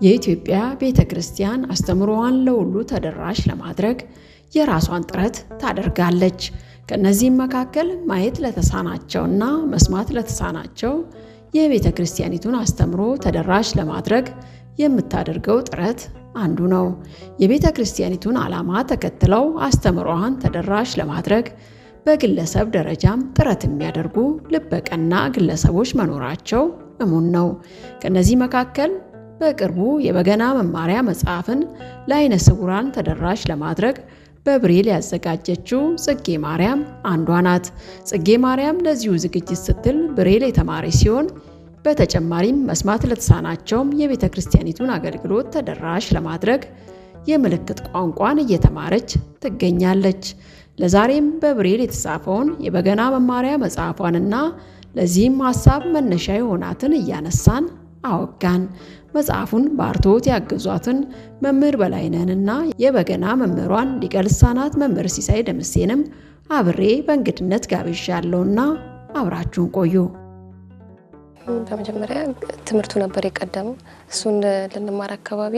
የኢትዮጵያ ቤተክርስቲያን አስተምሮዋን ለሁሉ ተደራሽ ለማድረግ የራሷን ጥረት ታደርጋለች። ከነዚህም መካከል ማየት ለተሳናቸውና መስማት ለተሳናቸው የቤተክርስቲያኒቱን አስተምሮ ተደራሽ ለማድረግ የምታደርገው ጥረት አንዱ ነው። የቤተክርስቲያኒቱን ዓላማ ተከትለው አስተምሮዋን ተደራሽ ለማድረግ በግለሰብ ደረጃም ጥረት የሚያደርጉ ልበቀና ግለሰቦች መኖራቸው እሙን ነው። ከነዚህ መካከል በቅርቡ የበገና መማሪያ መጽሐፍን ለዓይነ ስውራን ተደራሽ ለማድረግ በብሬል ያዘጋጀችው ጽጌ ማርያም አንዷ ናት። ጽጌ ማርያም ለዚሁ ዝግጅት ስትል ብሬል የተማረች ሲሆን በተጨማሪም መስማት ለተሳናቸውም የቤተክርስቲያኒቱን አገልግሎት ተደራሽ ለማድረግ የምልክት ቋንቋን እየተማረች ትገኛለች። ለዛሬም በብሬል የተጻፈውን የበገና መማሪያ መጽሐፏንና ለዚህም ሐሳብ መነሻ የሆናትን እያነሳን አወጋን። መጽሐፉን በአርቶት ያገዟትን መምህር በላይነህንና የበገና መምህሯን ሊቀ ልሳናት መምህር ሲሳይ ደምሴንም አብሬ በእንግድነት ጋብዣለሁና አብራችሁን ቆዩ። በመጀመሪያ ትምህርቱ ነበር የቀደመው። እሱን ለንማር አካባቢ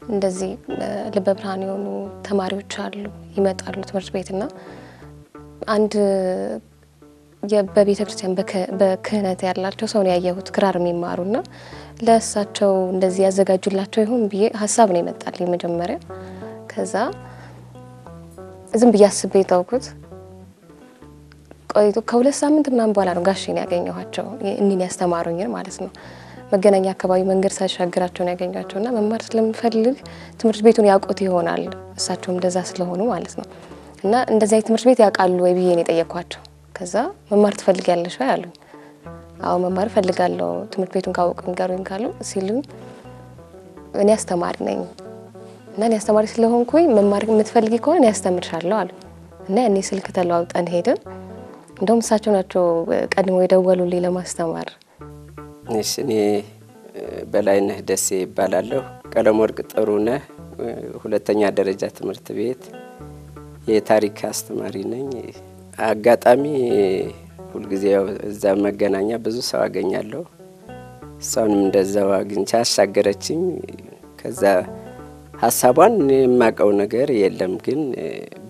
እንደዚህ ልበ ብርሃን የሆኑ ተማሪዎች አሉ ይመጣሉ ትምህርት ቤትና አንድ በቤተክርስቲያን በክህነት ያላቸው ሰው ነው ያየሁት ክራር የሚማሩና ለእሳቸው እንደዚህ ያዘጋጁላቸው ይሁን ብዬ ሐሳብ ነው የመጣልኝ መጀመሪያ። ከዛ ዝም ብዬ አስቤ ታውኩት ቆይቶ ከሁለት ሳምንት ምናምን በኋላ ነው ጋሼን ያገኘኋቸው እኔን ያስተማሩኝ ማለት ነው። መገናኛ አካባቢ መንገድ ሳሻግራቸው ነው ያገኘኋቸውና መማር ስለምፈልግ ትምህርት ቤቱን ያውቁት ይሆናል እሳቸው እንደዛ ስለሆኑ ማለት ነው። እና እንደዚህ ትምህርት ቤት ያውቃሉ ወይ ብዬ ነው የጠየኳቸው። ከዛ መማር ትፈልጊያለሽ ወይ አሉኝ። አዎ መማር ፈልጋለሁ ትምህርት ቤቱን ካወቁኝ ጋሩኝ ካሉ ሲሉኝ እኔ አስተማሪ ነኝ እና እኔ አስተማሪ ስለሆንኩኝ መማር የምትፈልጊ ከሆነ እኔ አስተምርሻለሁ አሉ። እና እኔ ስልክ ተለዋውጠን ሄደን እንደውም እሳቸው ናቸው ቀድሞ የደወሉልኝ ለማስተማር። እሺ እኔ በላይነህ ደሴ ይባላለሁ። ቀለመወርቅ ጥሩነህ ሁለተኛ ደረጃ ትምህርት ቤት የታሪክ አስተማሪ ነኝ። አጋጣሚ ሁሉ ጊዜ እዛ መገናኛ ብዙ ሰው አገኛለሁ። እሷንም እንደዛው አግኝቻ አሻገረችኝ። ከዛ ሐሳቧን የማቀው ነገር የለም ግን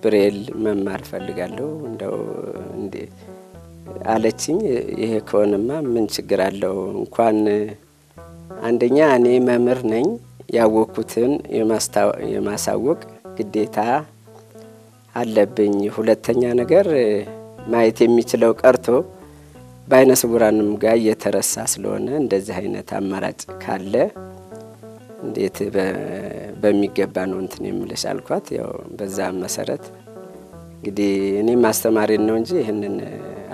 ብሬል መማር ፈልጋለሁ እንደው እንዴ አለችኝ። ይሄ ከሆነማ ምን ችግር አለው እንኳን አንደኛ እኔ መምህር ነኝ ያወኩትን የማሳወቅ ግዴታ አለብኝ። ሁለተኛ ነገር ማየት የሚችለው ቀርቶ በዓይነ ስውራንም ጋር እየተረሳ ስለሆነ እንደዚህ አይነት አማራጭ ካለ እንዴት በሚገባ ነው እንትን የምልሽ አልኳት። ያው በዛ መሰረት እንግዲህ እኔ ማስተማሪ ነው እንጂ ይሄንን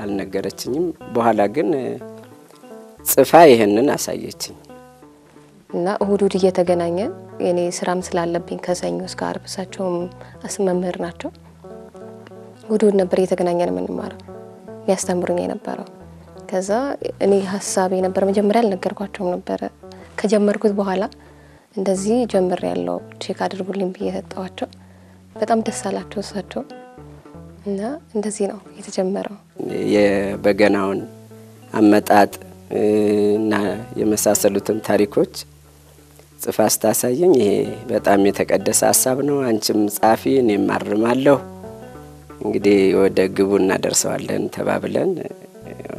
አልነገረችኝም። በኋላ ግን ጽፋ ይሄንን አሳየችኝ እና እሁድ እየተገናኘ እኔ ስራም ስላለብኝ ከሰኞ እስከ ዓርብ እሳቸውም መምህር ናቸው። እሁድ ነበር እየተገናኘን የምንማረው የሚያስተምሩኝ የነበረው። ከዛ እኔ ሐሳቤ ነበር መጀመሪያ አልነገርኳቸውም ነበር። ከጀመርኩት በኋላ እንደዚህ ጀምሬያለሁ ቼክ አድርጉልኝ ብዬ ሰጣቸው። በጣም ደስ አላቸው እሳቸው እና እንደዚህ ነው የተጀመረው። የበገናውን አመጣጥ እና የመሳሰሉትን ታሪኮች ጽፋ አስተሳየኝ። ይሄ በጣም የተቀደሰ ሐሳብ ነው አንቺም ጻፊ እኔም አርማለሁ እንግዲህ ወደ ግቡ እናደርሰዋለን ተባብለን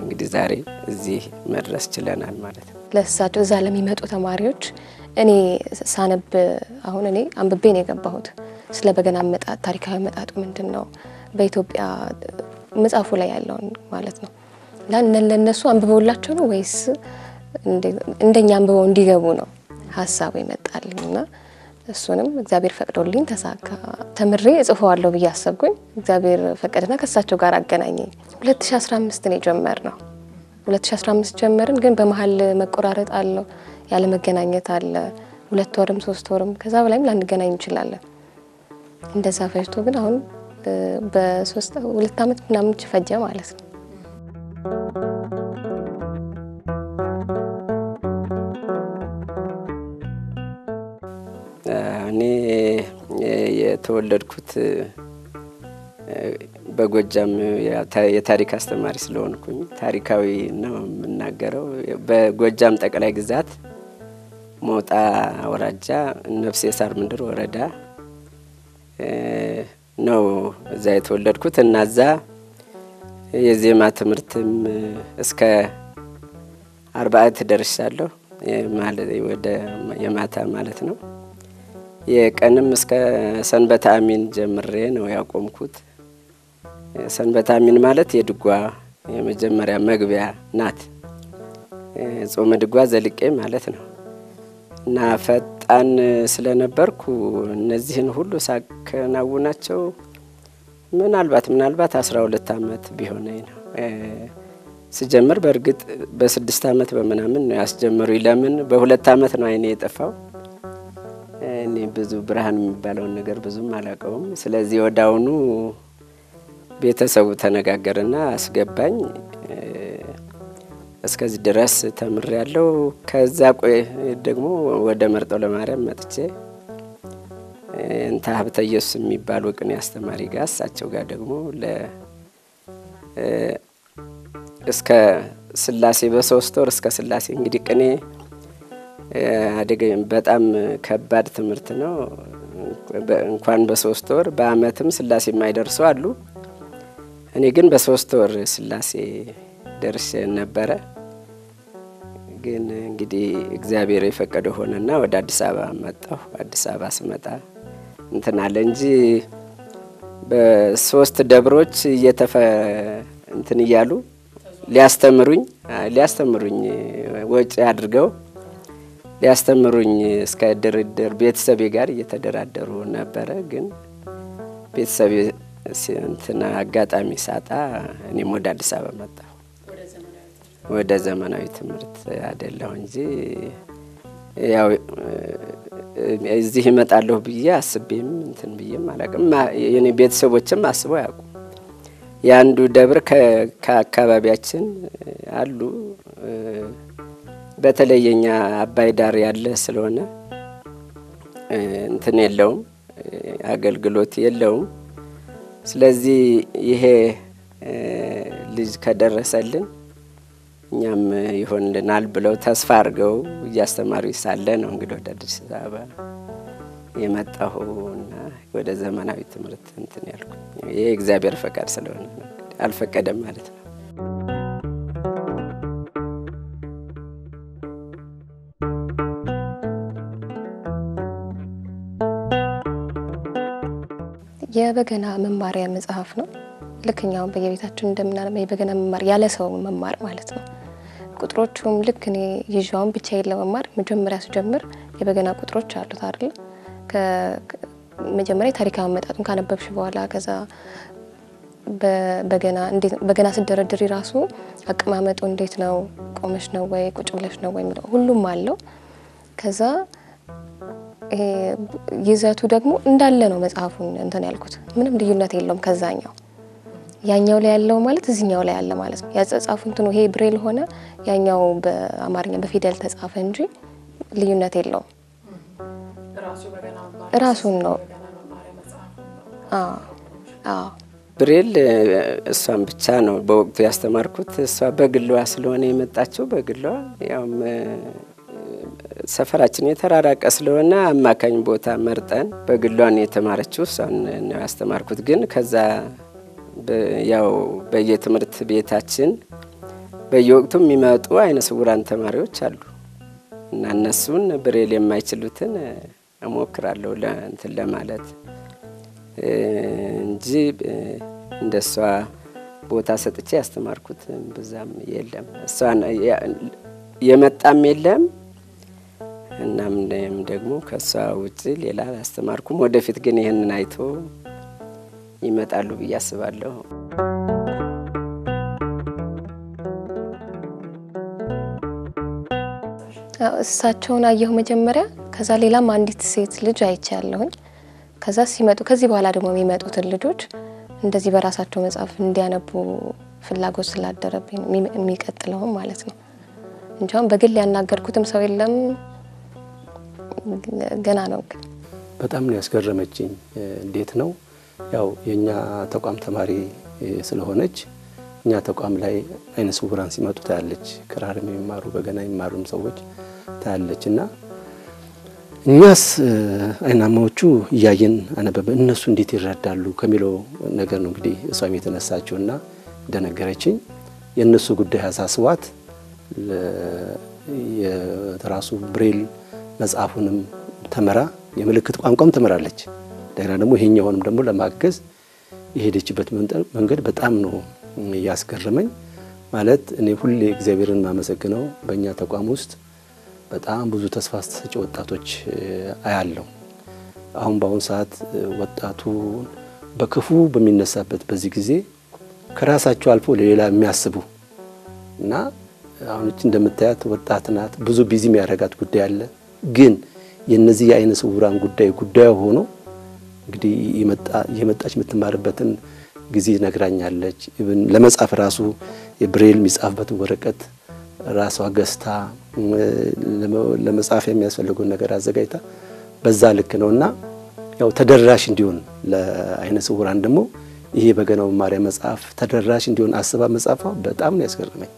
እንግዲህ ዛሬ እዚህ መድረስ ችለናል ማለት ነው። ለእሳቸው እዛ ለሚመጡ ተማሪዎች እኔ ሳነብ አሁን እኔ አንብቤ ነው የገባሁት ስለ በገና አመጣጥ ታሪካዊ አመጣጡ ምንድነው በኢትዮጵያ መጽሐፉ ላይ ያለውን ማለት ነው። ለነሱ አንብበውላቸው ነው ወይስ እንደኛ አንብበው እንዲገቡ ነው ሐሳቡ ይመጣልኝና እሱንም እግዚአብሔር ፈቅዶልኝ ተሳካ። ተምሬ እጽፈዋለሁ ብዬ አሰብኩኝ። እግዚአብሔር ፈቀደና ከሳቸው ጋር አገናኘኝ። 2015 ነው ጀመርነው። 2015 ጀመርን ግን በመሃል መቆራረጥ አለው ያለ መገናኘት አለ 2 ወርም 3 ወርም ከዛ በላይም ላንገናኝ እንችላለን። እንደዛ ፈጅቶ ግን አሁን በ2 አመት ምናምን ፈጀ ማለት ነው። የተወለድኩት በጎጃም የታሪክ አስተማሪ ስለሆንኩኝ ታሪካዊ ነው የምናገረው። በጎጃም ጠቅላይ ግዛት ሞጣ ወራጃ ነፍሴ ሳር ምንድር ወረዳ ነው እዛ የተወለድኩት እና እዛ የዜማ ትምህርትም እስከ 40 ደርሻለሁ ማለት ወደ የማታ ማለት ነው። የቀንም እስከ ሰንበተ አሚን ጀምሬ ነው ያቆምኩት። ሰንበተ አሚን ማለት የድጓ የመጀመሪያ መግቢያ ናት። ጾመ ድጓ ዘልቄ ማለት ነው። እና ፈጣን ስለነበርኩ እነዚህን ሁሉ ሳከናውናቸው ምናልባት 12 አመት ቢሆነኝ ነው ስጀምር። በእርግጥ በ6 አመት በመናምን ነው ያስጀመሩኝ። ለምን በ2 አመት ነው አይኔ የጠፋው። እኔ ብዙ ብርሃን የሚባለው ነገር ብዙም አላውቀውም። ስለዚህ ወዳውኑ ቤተሰቡ ተነጋገረና አስገባኝ። እስከዚህ ድረስ ተምሬያለሁ። ከዛ ቆይ ደግሞ ወደ መርጦ ለማርያም መጥቼ እንታ ሀብተ ኢየሱስ የሚባል ቅኔ አስተማሪ ጋር እሳቸው ጋር ደግሞ እስከ ስላሴ በ3 ወር እስከ ስላሴ እንግዲህ ቅኔ አደገኝ በጣም ከባድ ትምህርት ነው። እንኳን በ3 ወር በአመትም ስላሴ የማይደርሱ አሉ። እኔ ግን በ3 ወር ስላሴ ደርሼ ነበረ። ግን እንግዲህ እግዚአብሔር የፈቀደው ሆነና ወደ አዲስ አበባ መጣሁ። አዲስ አበባ ስመጣ እንትን አለ እንጂ በ3 ደብሮች እንትን እያሉ ሊያስተምሩኝ ወጪ አድርገው ሊያስተምሩኝ እስከ ድርድር ቤተሰቤ ጋር እየተደራደሩ ነበረ። ግን ቤተሰቤ እንትን አጋጣሚ ሳጣ እኔም ወደ አዲስ አበባ መጣሁ። ወደ ዘመናዊ ትምህርት አይደለም እንጂ ያው እዚህ እመጣለሁ ብዬ አስቤም እንትን ብዬም አላውቅም። የኔ ቤተሰቦችም አስበው ያውቁ። ያንዱ ደብር ከአካባቢያችን አሉ። በተለየኛ አባይ ዳር ያለ ስለሆነ እንትን የለውም አገልግሎት የለውም። ስለዚህ ይሄ ልጅ ከደረሰልን እኛም ይሆንልናል ብለው ተስፋ አድርገው እያስተማሩ ይሳለ ነው እንግዲህ ወደ አዲስ አበባ የመጣሁና ወደ ዘመናዊ ትምህርት እንትን ያልኩ። ይሄ እግዚአብሔር ፈቃድ ስለሆነ አልፈቀደም ማለት ነው። የበገና መማሪያ መጽሐፍ ነው። ልክኛው በየቤታችን እንደምናለው የበገና መማር ያለ ሰው መማር ማለት ነው። ቁጥሮቹም ልክ እኔ ይዣውን ብቻዬን ለመማር መጀመሪያ ስጀምር የበገና ቁጥሮች አሉት አይደል? ከመጀመሪያ ታሪካዊ አመጣጡን ካነበብሽ በኋላ ከዛ በገና ሲደረድሪ ራሱ አቀማመጡ እንዴት ነው? ቆመሽ ነው ወይ ቁጭ ብለሽ ነው ወይ ሁሉም አለው። ከዛ ይዘቱ ደግሞ እንዳለ ነው መጽሐፉን እንትን ያልኩት። ምንም ልዩነት የለውም ከዛኛው። ያኛው ላይ ያለው ማለት እዚህኛው ላይ ያለ ማለት ነው። ያጻጻፉ እንትኑ ይሄ ብሬል ሆነ ያኛው በአማርኛ በፊደል ተጻፈ እንጂ ልዩነት የለውም። ራሱን ነው። ብሬል እሷን ብቻ ነው በወቅቱ ያስተማርኩት። እሷ በግሏ ስለሆነ የመጣችው በግሏ ያው ሰፈራችን የተራራቀ ስለሆነ አማካኝ ቦታ መርጠን በግሏን የተማረችው እሷን ነው ያስተማርኩት። ግን ከዛ ያው በየትምህርት ቤታችን በየወቅቱ የሚመጡ አይነ ስውራን ተማሪዎች አሉ እና እነሱን ብሬል የማይችሉትን እሞክራለሁ እንትን ለማለት እንጂ እንደሷ ቦታ ሰጥቼ ያስተማርኩት በዛም የለም። እሷን የመጣም የለም እና ምንም ደግሞ ከሷ ውጪ ሌላ አስተማርኩም። ወደፊት ግን ይሄንን አይቶ ይመጣሉ ብዬ አስባለሁ። እሳቸውን አየሁ መጀመሪያ። ከዛ ሌላም አንዲት ሴት ልጅ አይቻለሁኝ። ከዛ ሲመጡ ከዚህ በኋላ ደግሞ የሚመጡት ልጆች እንደዚህ በራሳቸው መጽሐፍ እንዲያነቡ ፍላጎት ስላደረብኝ የሚቀጥለው ማለት ነው። እንጃም በግል ያናገርኩትም ሰው የለም ገና ነው። በጣም ነው ያስገረመችኝ። እንዴት ነው ያው የኛ ተቋም ተማሪ ስለሆነች እኛ ተቋም ላይ አይነ ስውራን ሲመጡ ታያለች። ክራር የሚማሩ በገና የሚማሩም ሰዎች ታያለችና እኛስ አይናማዎቹ ያየን አነበበ እነሱ እንዴት ይረዳሉ ከሚለው ነገር ነው እንግዲህ እሷም የተነሳችውና ደነገረችኝ። የነሱ ጉዳይ አሳስቧት የራሱ ብሬል መጽሐፉንም ተመራ የምልክት ቋንቋም ተመራለች። ዳይራ ደግሞ ይሄኛውንም ደግሞ ለማገዝ የሄደችበት መንገድ በጣም ነው ያስገረመኝ። ማለት እኔ ሁሌ እግዚአብሔርን ማመሰግነው በእኛ ተቋም ውስጥ በጣም ብዙ ተስፋ ሰጪ ወጣቶች አያለው። አሁን በአሁን ሰዓት ወጣቱ በክፉ በሚነሳበት በዚህ ጊዜ ከራሳቸው አልፎ ለሌላ የሚያስቡ እና አሁን እንደምታያት ወጣት ናት። ብዙ ቢዚ የሚያረጋት ጉዳይ አለ። ግን የነዚህ የአይነ ስውራን ጉዳይ ሆኖ እንግዲህ የመጣች የምትማርበትን ጊዜ ነግራኛለች። ለመጻፍ ራሱ የብሬል የሚጻፍበት ወረቀት ራሷ ገዝታ ለመጻፍ የሚያስፈልገው ነገር አዘጋጅታ በዛ ልክ ነውና ያው ተደራሽ እንዲሆን ለአይነ ስውራን ደግሞ ይሄ በገናው ማርያም መጽሐፍ ተደራሽ እንዲሆን አስባ መጻፏ በጣም ነው ያስገረመኝ።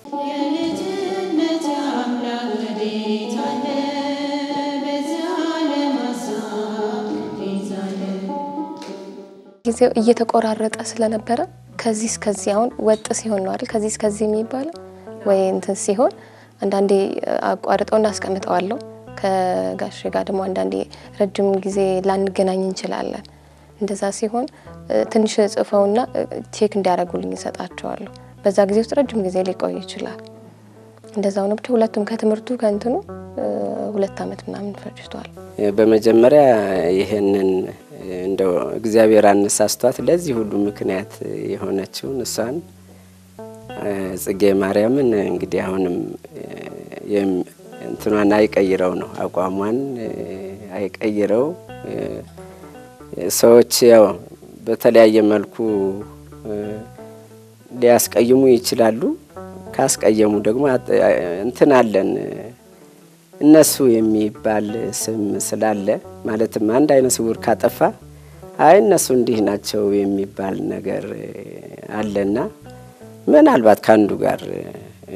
ጊዜው እየተቆራረጠ ስለነበረ ከዚህ እስከዚህ አሁን ወጥ ሲሆን ነው አይደል? ከዚህ እስከዚህ የሚባለው ወይ እንትን ሲሆን አንዳንዴ አቋርጠው እናስቀምጠዋለሁ። ከጋሽ ጋር ደግሞ አንዳንዴ ረጅም ጊዜ ላንገናኝ እንችላለን። እንደዛ ሲሆን ትንሽ ጽፈውና ቼክ እንዲያደርጉልኝ እሰጣቸዋለሁ። በዛ ጊዜ ውስጥ ረጅም ጊዜ ሊቆይ ይችላል። እንደዛው ነው። ብቻ ሁለቱም ከትምርቱ ከእንትኑ 2 አመት ምናምን ፈጅቷል። በመጀመሪያ ይሄንን እንደው እግዚአብሔር አነሳስቷት ለዚህ ሁሉ ምክንያት የሆነችው እሷን ጽጌ ማርያምን እንግዲህ አሁንም እንትኗን አይቀይረው ነው አቋሟን አይቀይረው። ሰዎች ያው በተለያየ መልኩ ሊያስቀይሙ ይችላሉ። ካስቀየሙ ደግሞ እንትን አለን እነሱ የሚባል ስም ስላለ ማለትም አንድ አይነ ስውር ካጠፋ አይ እነሱ እንዲህ ናቸው የሚባል ነገር አለና ምናልባት ካንዱ ጋር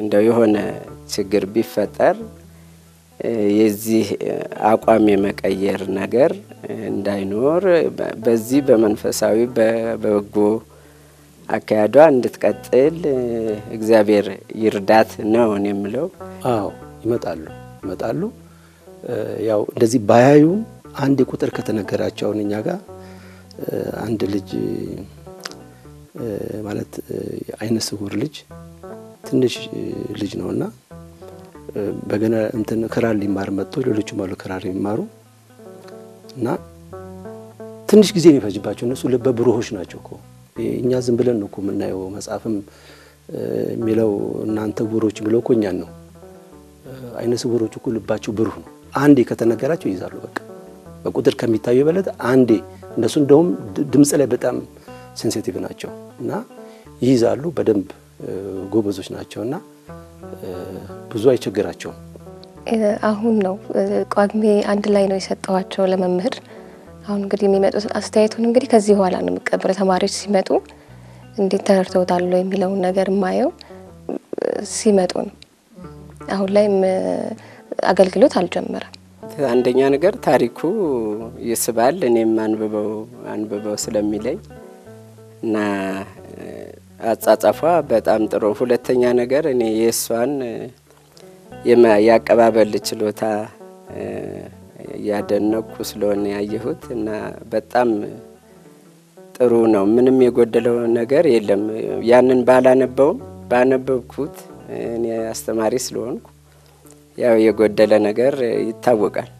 እንደው የሆነ ችግር ቢፈጠር የዚህ አቋም የመቀየር ነገር እንዳይኖር በዚህ በመንፈሳዊ በበጎ አካያዷ እንድትቀጥል እግዚአብሔር ይርዳት ነው የምለው። አዎ ይመጣሉ ያው እንደዚህ ባያዩ አንድ ቁጥር ከተነገራቸው እኛ ጋር አንድ ልጅ ማለት አይነ ስውር ልጅ ትንሽ ልጅ ነውና በገና እንትን ክራር ሊማር መጥቶ ሌሎቹ ማለት ክራር ይማሩ እና ትንሽ ጊዜ የሚፈጅባቸው እነሱ ልበ ብሩሆች ናቸው እኮ። እኛ ዝም ብለን ነው እኮ የምናየው መጽሐፍም የሚለው እናንተ ብሩሆች ብለው እኮ እኛን ነው። አይነ ስውሮች እኮ ልባቸው ብሩህ ነው። አንዴ ከተነገራቸው ይይዛሉ። በቃ በቁጥር ከሚታየው በለጥ አንዴ እነሱ እንደውም ድምጽ ላይ በጣም ሴንሲቲቭ ናቸው እና ይይዛሉ። በደንብ ጎበዞች ናቸውና ብዙ አይቸግራቸውም። አሁን ነው ቋግሜ አንድ ላይ ነው የሰጠዋቸው ለመምህር። አሁን እንግዲህ የሚመጡት አስተያየቱን እንግዲህ ከዚህ በኋላ ነው የሚቀበለው። ተማሪዎች ሲመጡ እንዴት ተረድተውታል የሚለው ነገር ማየው ሲመጡ ነው። አሁን ላይም አገልግሎት አልጀመረም። አንደኛ ነገር ታሪኩ ይስባል። እኔም አንብበው ስለሚለኝ እና አጻጻፏ በጣም ጥሩ። ሁለተኛ ነገር እኔ የሷን ያቀባበል ችሎታ ያደነኩ ስለሆነ ያየሁት እና በጣም ጥሩ ነው። ምንም የጎደለው ነገር የለም። ያንን ባነበብኩት እኔ አስተማሪ ስለሆንኩ ያው የጎደለ ነገር ይታወቃል።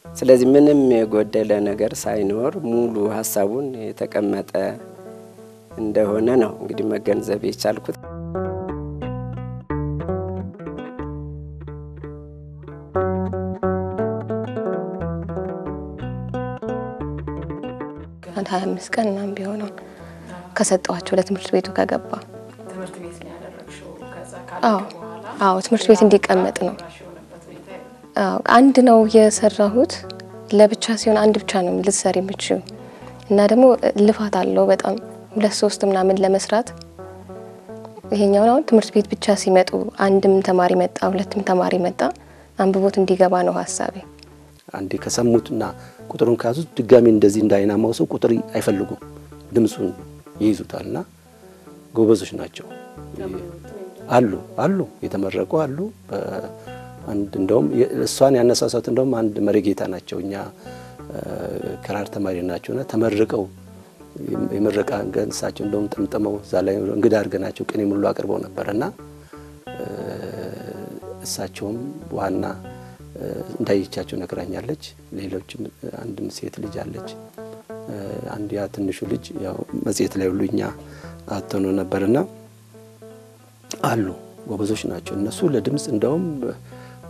ስለዚህ ምንም የጎደለ ነገር ሳይኖር ሙሉ ሐሳቡን የተቀመጠ እንደሆነ ነው እንግዲህ መገንዘብ የቻልኩት። አንተ 25 ቀን ምናምን ቢሆነው ከሰጠዋቸው ለትምህርት ቤቱ ከገባ ትምህርት ቤት ነው ያደረግሽው ከዛ አዎ ትምህርት ቤት እንዲቀመጥ ነው። አዎ አንድ ነው የሰራሁት ለብቻ ሲሆን አንድ ብቻ ነው ልትሰሪ የምትችይው እና ደግሞ ልፋት አለው በጣም 2-3 ምናምን ለመስራት ይሄኛው ነው ትምህርት ቤት ብቻ ሲመጡ አንድም ተማሪ መጣ ሁለትም ተማሪ መጣ አንብቦት እንዲገባ ነው ሐሳቤ አንዴ ከሰሙትና ቁጥሩን ካዙት ድጋሚ እንደዚህ እንዳይናማው ሰው ቁጥር አይፈልጉም ድምጹን ይይዙታልና ጎበዞች ናቸው አሉ የተመረቁ አሉ አንድ እንደውም እሷን ያነሳሳት እንደውም አንድ መሪጌታ ናቸው እኛ ከራር ተማሪ ናቸውና ተመርቀው የመረቃ ገንሳቸው እንደውም ጥምጥመው ዛላይ እንግዳ አርገናቸው ቅኔ ሙሉ አቅርበው ነበርና እሳቸውም ዋና እንዳይቻቸው ነግራኛለች ሌሎችም አንድም ሴት ልጅ አለች አንድ ያ ትንሹ ልጅ ያው መጽሔት ላይ ሁሉኛ አተኑ ነበርና አሉ ጎበዞች ናቸው እነሱ ለድምጽ እንደውም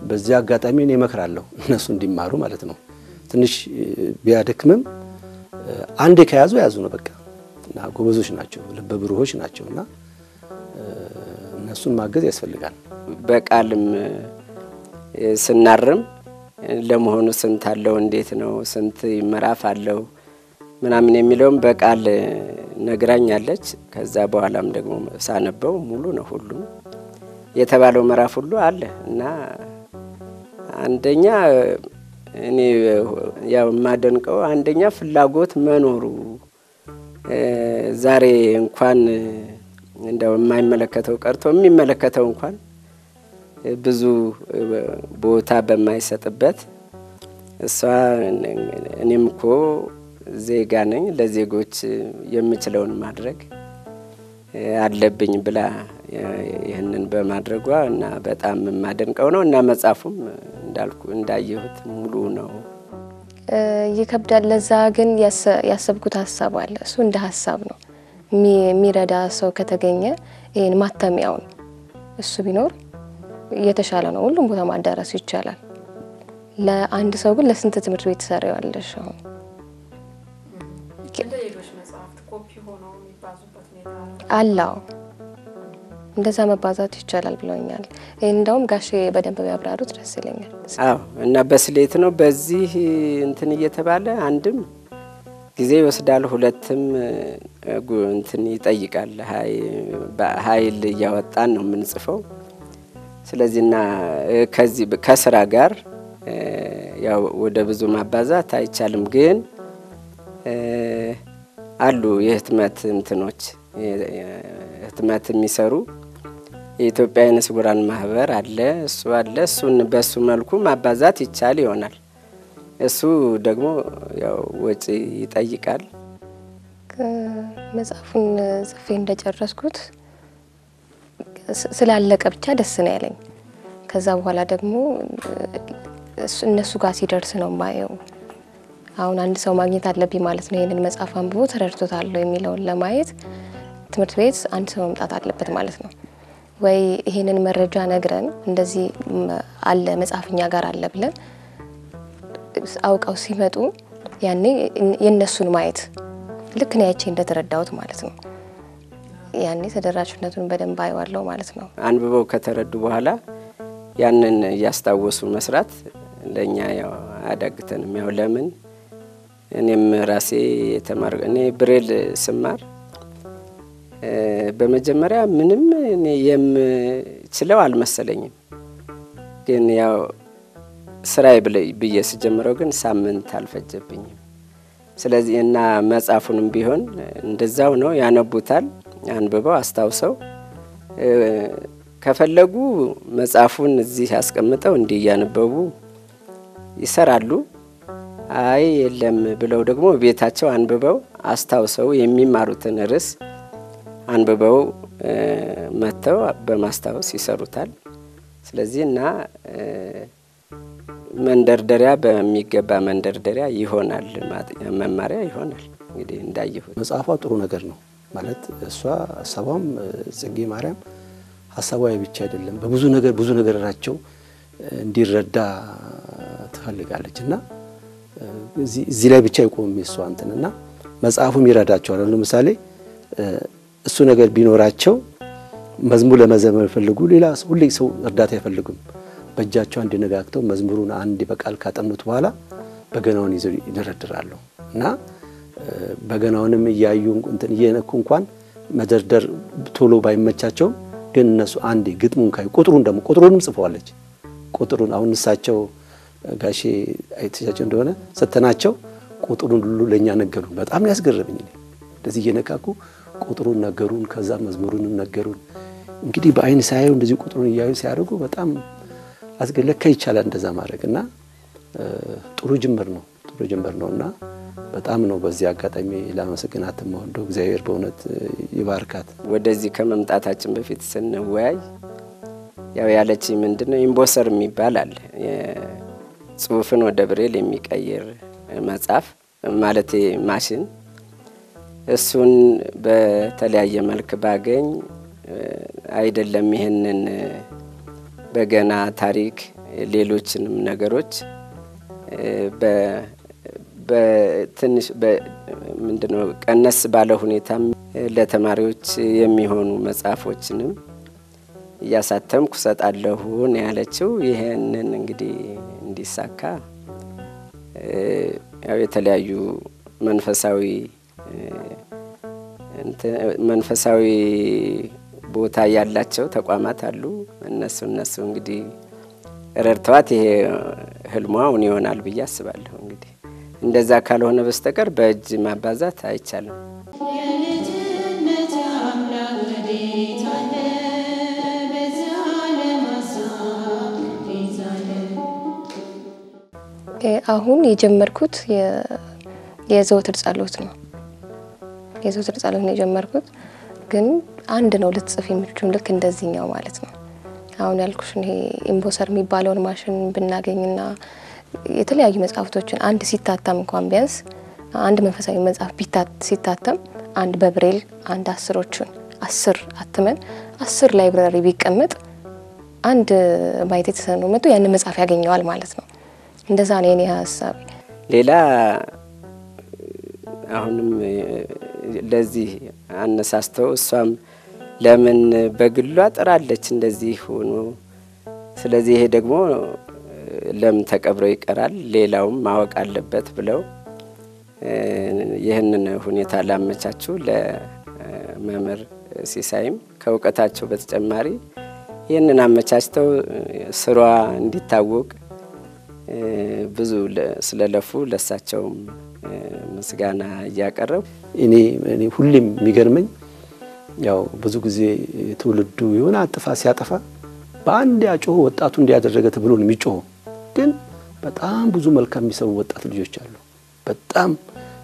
በዚያ አጋጣሚ እኔ እመክራለሁ እነሱ እንዲማሩ ማለት ነው ትንሽ ቢያደክምም አንዴ ከያዙ ያዙ ነው በቃ እና ጎበዞች ናቸው ለበብሩሆች ናቸውና እነሱን ማገዝ ያስፈልጋል በቃልም ስናርም ለመሆኑ ስንት አለው እንዴት ነው ስንት ምዕራፍ አለው ምናምን የሚለውም በቃል ነግራኛለች ከዛ በኋላም ደግሞ ሳነበው ሙሉ ነው ሁሉ የተባለው ምዕራፍ ሁሉ አለ እና አንደኛ እኔ ያው ማደንቀው አንደኛ ፍላጎት መኖሩ ዛሬ እንኳን እንደው የማይመለከተው ቀርቶ የሚመለከተው እንኳን ብዙ ቦታ በማይሰጥበት እሷ እኔም እኮ ዜጋ ነኝ ለዜጎች የምችለውን ማድረግ አለብኝ ብላ ይሄንን በማድረጓ እና በጣም ማደንቀው ነው እና መጻፉም እንዳልኩ እንዳየሁት ሙሉ ነው ይከብዳል ለዛ ግን ያሰብኩት ሐሳብ አለ እሱ እንደ ሐሳብ ነው የሚረዳ ሰው ከተገኘ ይሄን ማተሚያውን እሱ ቢኖር የተሻለ ነው ሁሉም ቦታ ማዳረስ ይቻላል ለአንድ ሰው ግን ለስንት ትምህርት ቤት ሰራያለሽ አሁን ለሌሎች መጽሐፍት ኮፒ ሆነው የሚባዙበት ኔታ አላው እንደዛ መባዛት ይቻላል ብለውኛል እንደውም ጋሼ በደንብ ያብራሩት ደስ ይለኛል አዎ እና በስሌት ነው በዚህ እንትን እየተባለ አንድም ጊዜ ይወስዳል ሁለትም እንትን ይጠይቃል ኃይል ያወጣን ነው የምንጽፈው ስለዚህና ከዚህ ከስራ ጋር ያው ወደ ብዙ ማባዛት አይቻልም ግን አሉ የህትመት እንትኖች ህትመት የሚሰሩ የኢትዮጵያ የንስጉራን ማህበር አለ እሱን በሱ መልኩ ማባዛት ይቻል ይሆናል እሱ ደግሞ ያው ወጪ ይጠይቃል መጽሐፉን ጽፌ እንደጨረስኩት ስላለቀ ብቻ ደስ ነው ያለኝ ከዛ በኋላ ደግሞ እነሱ ጋር ሲደርስ ነው ማየው አሁን አንድ ሰው ማግኘት አለብኝ ማለት ነው ይሄንን መጽሐፍ አንብቦ ተረድቶታል የሚለውን ለማየት ትምህርት ቤት አንድ ሰው መምጣት አለበት ማለት ነው ወይ ይሄንን መረጃ ነግረን እንደዚህ አለ መጽሐፍኛ ጋር አለ ብለን አውቀው ሲመጡ ያኔ የነሱን ማየት ልክ ነው ያቺ እንደተረዳውት ማለት ነው ያኔ ተደራሽነቱን በደንብ አይዋለው ማለት ነው አንብበው ከተረዱ በኋላ ያንን ያስታወሱ መስራት ለኛ ያው አዳግተንም ያው ለምን እኔም ራሴ እኔ ብሬል ስማር በመጀመሪያ ምንም እኔ የምችለው አልመሰለኝም ግን ያው ስራዬ ብዬ ስጀምረው ግን ሳምንት አልፈጀብኝም ስለዚህ እና መጽሐፉንም ቢሆን እንደዛው ነው ያነቡታል አንብበው አስታውሰው ከፈለጉ መጽሐፉን እዚህ ያስቀምጠው እንዲህ ያነበቡ ይሰራሉ አይ የለም ብለው ደግሞ ቤታቸው አንብበው አስታውሰው የሚማሩትን ርዕስ አንብበው መተው በማስታወስ ይሰሩታል ስለዚህና መንደርደሪያ በሚገባ መንደርደሪያ ይሆናል መማሪያ ይሆናል እንግዲህ እንዳየሁት መጽሐፏ ጥሩ ነገር ነው ማለት እሷ ሐሳቧም ጽጌ ማርያም ሐሳቧ ብቻ አይደለም ብዙ ነገራቸው እንዲረዳ ትፈልጋለችና እዚህ ላይ ብቻ ይቆም እሷ አንተና መጽሐፉም ይረዳቸዋል ለምሳሌ እሱ ነገር ቢኖራቸው መዝሙር ለመዘመር ፈልጉ ሌላ ሁሉ ሰው እርዳታ ይፈልጉም በእጃቸው እንዲነጋግተው መዝሙሩን አንድ በቃል ካጠኑት በኋላ በገናውን ይዘው ይደረድራሉ እና በገናውንም እያዩ እንትን እየነኩ እንኳን መደርደር ቶሎ ባይመቻቸው ግን እነሱ አንዴ ግጥሙን ካዩ ቁጥሩንም ጽፈዋለች። ቁጥሩን አሁን እሳቸው ጋሼ አይተቻቸው እንደሆነ ሰተናቸው ቁጥሩን ሁሉ ለኛ ነገሩን። በጣም ያስገረመኝ እንደዚህ እየነካኩ ቁጥሩን ነገሩን፣ ከዛ መዝሙሩንም ነገሩን። እንግዲህ በአይን ሳይው እንደዚህ ቁጥሩን እያዩ ሲያደርጉ በጣም አስገለካ ይቻላል እንደዛ ማድረግና ጥሩ ጅምር ነውና በጣም ነው በዚህ አጋጣሚ ለማመስገናት የምወደው። እግዚአብሔር በእውነት ይባርካት። ወደዚህ ከመምጣታችን በፊት ስንወያይ ያው ያለችኝ ምንድነው ኢምቦሰር የሚባል አለ፣ ጽሁፍን ወደ ብሬል የሚቀይር መጽሐፍ ማለት ማሽን። እሱን በተለያየ መልክ ባገኝ አይደለም ይሄንን በገና ታሪክ ሌሎችንም ነገሮች በትንሽ ምንድነው ቀነስ ባለ ሁኔታ ለተማሪዎች የሚሆኑ መጽሐፎችንም ያሳተምኩ ሰጣለሁ ነው ያለችው። ይሄንን እንግዲህ እንዲሳካ ያው የተለያዩ መንፈሳዊ ቦታ ያላቸው ተቋማት አሉ። እነሱ እንግዲህ ረድተዋት ይሄ ህልሟውን ይሆናል ብዬ አስባለሁ። እንግዲህ እንደዛ ካልሆነ በስተቀር በእጅ ማባዛት አይቻልም። አሁን የጀመርኩት የዘወትር ጸሎት ነው። የዘወትር ጸሎት ነው የጀመርኩት፣ ግን አንድ ነው ልትጽፍ የምትችል ልክ እንደዚህኛው ማለት ነው። አሁን ያልኩሽ ይሄ ኢምቦሰር የሚባለውን ማሽን ብናገኝና የተለያዩ መጽሐፍቶችን አንድ ሲታተም እንኳን ቢያንስ አንድ መንፈሳዊ መጽሐፍ ሲታተም አንድ በብሬል አንድ 10 አትመን 10 ላይብራሪ ቢቀመጥ አንድ ማየት የተሰነው መጥቶ ያን መጽሐፍ ያገኘዋል ማለት ነው። እንደዛ ነው የኔ ሐሳብ። ሌላ አሁንም ለዚህ አነሳስተው እሷም ለምን በግሏ ጥራለች እንደዚህ ሆኖ፣ ስለዚህ ይሄ ደግሞ ለምን ተቀብሮ ይቀራል ሌላውም ማወቅ አለበት ብለው ይሄንን ሁኔታ ላመቻቹ ለመምህር ሲሳይም ከውቀታቸው በተጨማሪ ይሄንን አመቻችተው ስሯ እንዲታወቅ ብዙ ስለለፉ ለሳቸውም ምስጋና ያቀርብ። እኔ ሁሌም የሚገርመኝ ያው ብዙ ጊዜ ትውልዱ የሆነ አጥፋ ሲያጠፋ በአንድ ያጮህ ወጣቱ እንዲያደረገ ተብሎ ነው የሚጮህ። ግን በጣም ብዙ መልካም የሚሰሩ ወጣት ልጆች አሉ። በጣም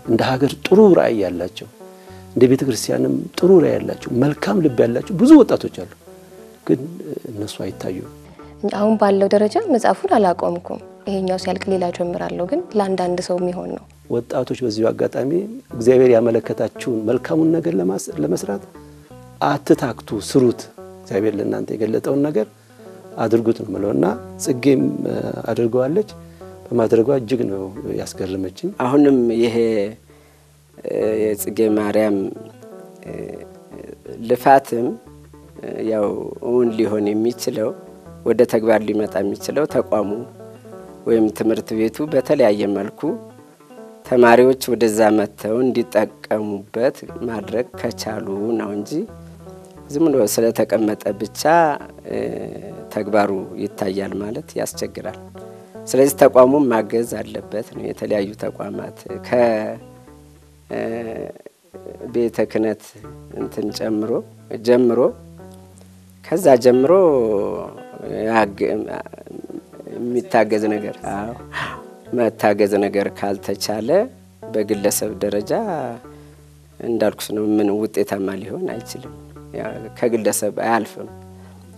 እንደ ሀገር ጥሩ ራዕይ ያላቸው፣ እንደ ቤተክርስቲያንም ጥሩ ራዕይ ያላቸው፣ መልካም ልብ ያላቸው ብዙ ወጣቶች አሉ። ግን እነሱ አይታዩም። አሁን ባለው ደረጃ መጽሐፉን አላቆምኩም። ይሄኛው ሲያልቅ ሌላ ጀምራለሁ፣ ግን ለአንዳንድ ሰው የሚሆን ነው። ወጣቶች በዚሁ አጋጣሚ እግዚአብሔር ያመለከታችሁን መልካሙን ነገር ለመስራት አትታክቱ፣ ስሩት። እግዚአብሔር ለእናንተ የገለጠውን ነገር አድርጉት ነው የምለውና ጽጌም አድርገዋለች። በማድረጓ እጅግ ነው ያስገረመችኝ። አሁንም ይሄ የጽጌ ማርያም ልፋትም ያው እውን ሊሆን የሚችለው ወደ ተግባር ሊመጣ የሚችለው ተቋሙ ወይም ትምህርት ቤቱ በተለያየ መልኩ ተማሪዎች ወደዛ መተው እንዲጠቀሙበት ማድረግ ከቻሉ ነው እንጂ ዝም ብሎ ስለተቀመጠ ብቻ ተግባሩ ይታያል ማለት ያስቸግራል። ስለዚህ ተቋሙ ማገዝ አለበት ነው። የተለያዩ ተቋማት ከቤተ ክህነት እንትን ጀምሮ ከዛ ጀምሮ የሚታገዝ ነገር መታገዝ ነገር ካልተቻለ በግለሰብ ደረጃ እንዳልኩስ ነው ምን ውጤታማ ሊሆን አይችልም። ከግለሰብ አያልፍም።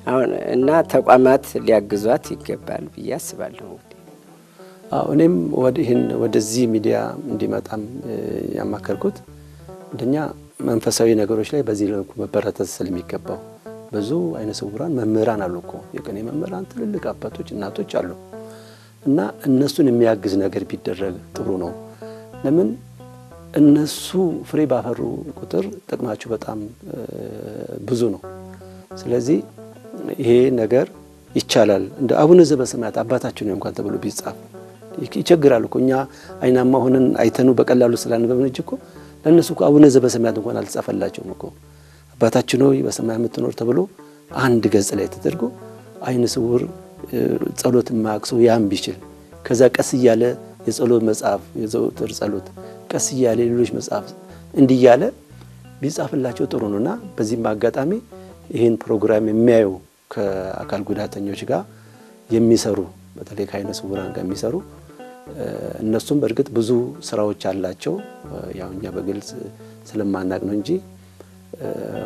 አሁን እና ተቋማት ሊያግዟት ይገባል ብዬ አስባለሁ። እኔም ወደዚህ ሚዲያ እንዲመጣም ያማከርኩት እንደኛ መንፈሳዊ ነገሮች ላይ በዚህ ልኩ መበረታታት ስለሚገባው ብዙ አይነ ስውራን መምህራን አሉ እኮ የቀኔ መምህራን ትልልቅ አባቶች እናቶች አሉ እና እነሱን የሚያግዝ ነገር ቢደረግ ጥሩ ነው። ለምን እነሱ ፍሬ ባፈሩ ቁጥር ጥቅማቸው በጣም ብዙ ነው። ስለዚህ ይሄ ነገር ይቻላል። እንደ አቡነ ዘበሰማያት አባታችን እንኳን ተብሎ ቢጻፍ ይቸግራሉ እኮ እኛ አይናማ ሆነን አይተኑ በቀላሉ ስላነበብን እኮ ለነሱ እኮ አቡነ ዘበሰማያት እንኳን አልጻፈላቸውም እኮ አባታችን ሆይ በሰማይ የምትኖር ተብሎ አንድ ገጽ ላይ ተደርጎ አይነ ስውር ጸሎት ማክሶ ያን ቢችል ከዛ ቀስ ይያለ የጸሎት መጽሐፍ የዘውትር ጸሎት ቀስ ይያለ ሌሎች መጽሐፍ እንዲያለ ቢጻፍላቸው ጥሩ ነውና በዚህ ማጋጣሚ ይሄን ፕሮግራም የሚያዩ ከአካል ጉዳተኞች ጋር የሚሰሩ በተለይ ከአይነ ስውራን ጋር የሚሰሩ እነሱም በርግጥ ብዙ ስራዎች አላቸው ያው እኛ በግልጽ ስለማናቅ ነው እንጂ